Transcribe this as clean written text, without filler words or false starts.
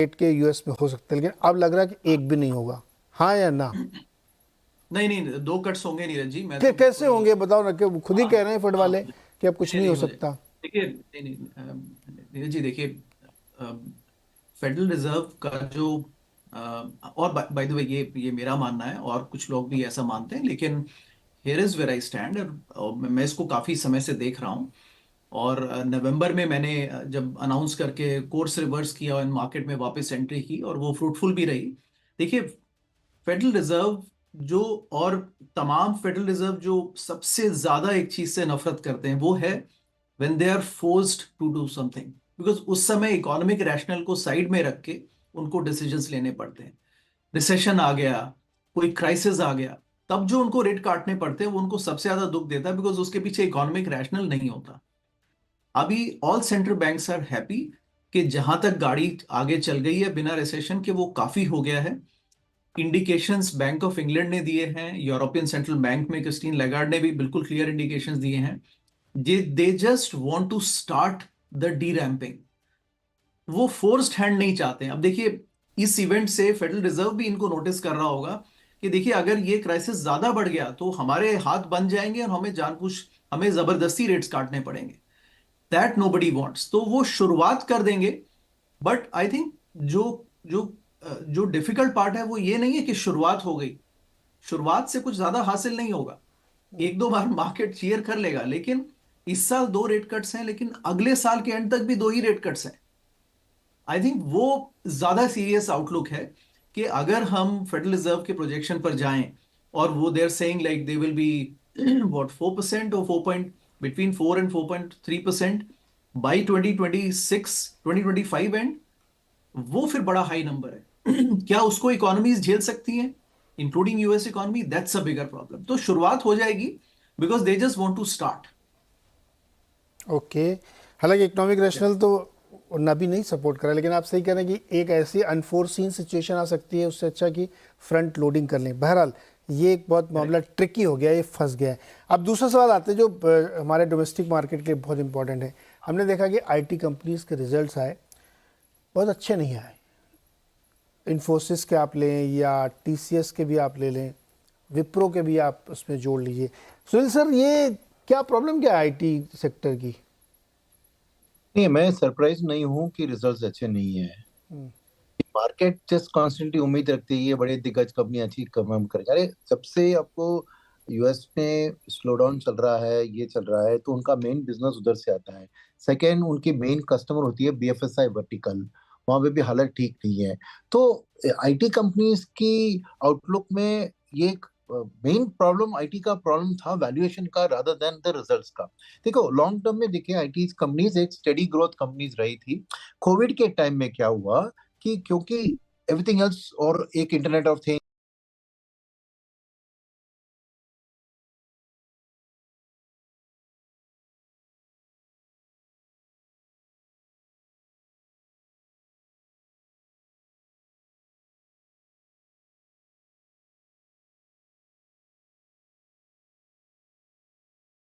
Rate के US में हो सकते हैं, लेकिन अब लग रहा है कि एक भी नहीं होगा। हाँ या ना? नहीं नहीं, 2 कट्स होंगे नीरज जी, मैं कि तो कैसे बिल्कुल। होंगे बताओ ना, कि वो खुद ही हाँ कह रहे हैं फंड हाँ, वाले कि अब कुछ नहीं नहीं नहीं हो हो जाए। सकता। देखिए नहीं नहीं, नीरज जी देखिए, फेडरल रिजर्व का जो और बाय द वे, ये मेरा मानना है और कुछ लोग भी ऐसा मानते हैं, लेकिन here is where I stand. मैं इसको काफी समय से देख रहा हूँ। और नवंबर में मैंने जब अनाउंस करके कोर्स रिवर्स किया और मार्केट में वापस एंट्री की, और वो फ्रूटफुल भी रही। देखिए, फेडरल रिजर्व जो, और तमाम फेडरल रिजर्व जो सबसे ज्यादा एक चीज से नफरत करते हैं वो है when they are forced to do something, because उस समय इकोनॉमिक रैशनल को साइड में रख के उनको डिसीजंस लेने पड़ते हैं। रिसेशन आ गया, कोई क्राइसिस आ गया, तब जो उनको रेट काटने पड़ते हैं वो उनको सबसे ज्यादा दुख देता है, बिकॉज उसके पीछे इकोनॉमिक रैशनल नहीं होता। अभी all central banks are happy कि जहां तक गाड़ी आगे चल गई है बिना रिसेशन के वो काफी हो गया है। इंडिकेशंस बैंक ऑफ इंग्लैंड ने दिए हैं, यूरोपियन सेंट्रल बैंक में क्रिस्टीन लेगार्ड ने भी बिल्कुल क्लियर इंडिकेशंस दिए हैं। They just want to start the de ramping. वो फोर्स्ड हैंड नहीं चाहते हैं। अब देखिए, इस इवेंट से फेडरल रिजर्व भी इनको नोटिस कर रहा होगा कि देखिए, अगर ये क्राइसिस ज्यादा बढ़ गया तो हमारे हाथ बंद जाएंगे और हमें जबरदस्ती रेट्स काटने पड़ेंगे। दैट नोबडी वांट्स, तो वो शुरुआत कर देंगे। बट आई थिंक जो जो जो डिफिकल्ट पार्ट है वो ये नहीं है कि शुरुआत हो गई। शुरुआत से कुछ ज्यादा हासिल नहीं होगा। एक दो बार मार्केट चीयर कर लेगा, लेकिन इस साल 2 रेट कट्स हैं, लेकिन अगले साल के एंड तक भी 2 ही रेट कट्स हैं। आई थिंक वो ज्यादा सीरियस आउटलुक है कि अगर हम फेडरल रिजर्व के प्रोजेक्शन पर जाएं, और वो there saying like they will be what 4% और 4 point, between 4 and 4.3% by 2026 2025 end, वो फिर बड़ा हाई नंबर है। क्या उसको इकोनॉमीज झेल सकती हैं, including US economy? That's a bigger problem. तो शुरुआत हो जाएगी, because they just want to start. Okay. हालांकि इकोनॉमिक रैशनल तो ना भी नहीं सपोर्ट करा, लेकिन आप सही कह रहे हैं कि एक ऐसी अनफोर्सीन सिचुएशन आ सकती है, उससे अच्छा कि फ्रंट लोडिंग कर लें। बहरहाल ये एक बहुत मामला ट्रिकी हो गया, ये फंस गया है। अब दूसरा सवाल आते हैं जो हमारे डोमेस्टिक मार्केट के लिए बहुत इंपॉर्टेंट है। हमने देखा कि आईटी कंपनीज के रिजल्ट्स आए, बहुत अच्छे नहीं आए। इन्फोसिस के आप लें या टीसीएस के भी आप ले लें, विप्रो के भी आप उसमें जोड़ लीजिए। सुनील सर, ये क्या प्रॉब्लम क्या है आईटी सेक्टर की? नहीं, मैं सरप्राइज नहीं हूँ कि रिजल्ट्स अच्छे नहीं है। मार्केट जस्ट कॉन्स्टेंटली उम्मीद रखती है ये बड़े दिग्गज कंपनी अच्छी कम करेंगे। अरे जब से आपको यूएस में स्लो डाउन चल रहा है, ये चल रहा है, तो उनका मेन बिजनेस उधर से आता है। सेकेंड, उनकी मेन कस्टमर होती है बीएफएसआई वर्टिकल। वहां पे भी हालत ठीक नहीं है। तो आईटी कंपनीज की आउटलुक में ये मेन प्रॉब्लम आईटी का प्रॉब्लम था वैल्यूएशन का, रादर देन द रिजल्ट्स का। देखो लॉन्ग टर्म में देखिए, आईटी कंपनीज एक स्टेडी ग्रोथ कंपनीज रही थी। कोविड के टाइम में क्या हुआ कि क्योंकि एवरीथिंग एल्स और एक इंटरनेट ऑफ थिंग्स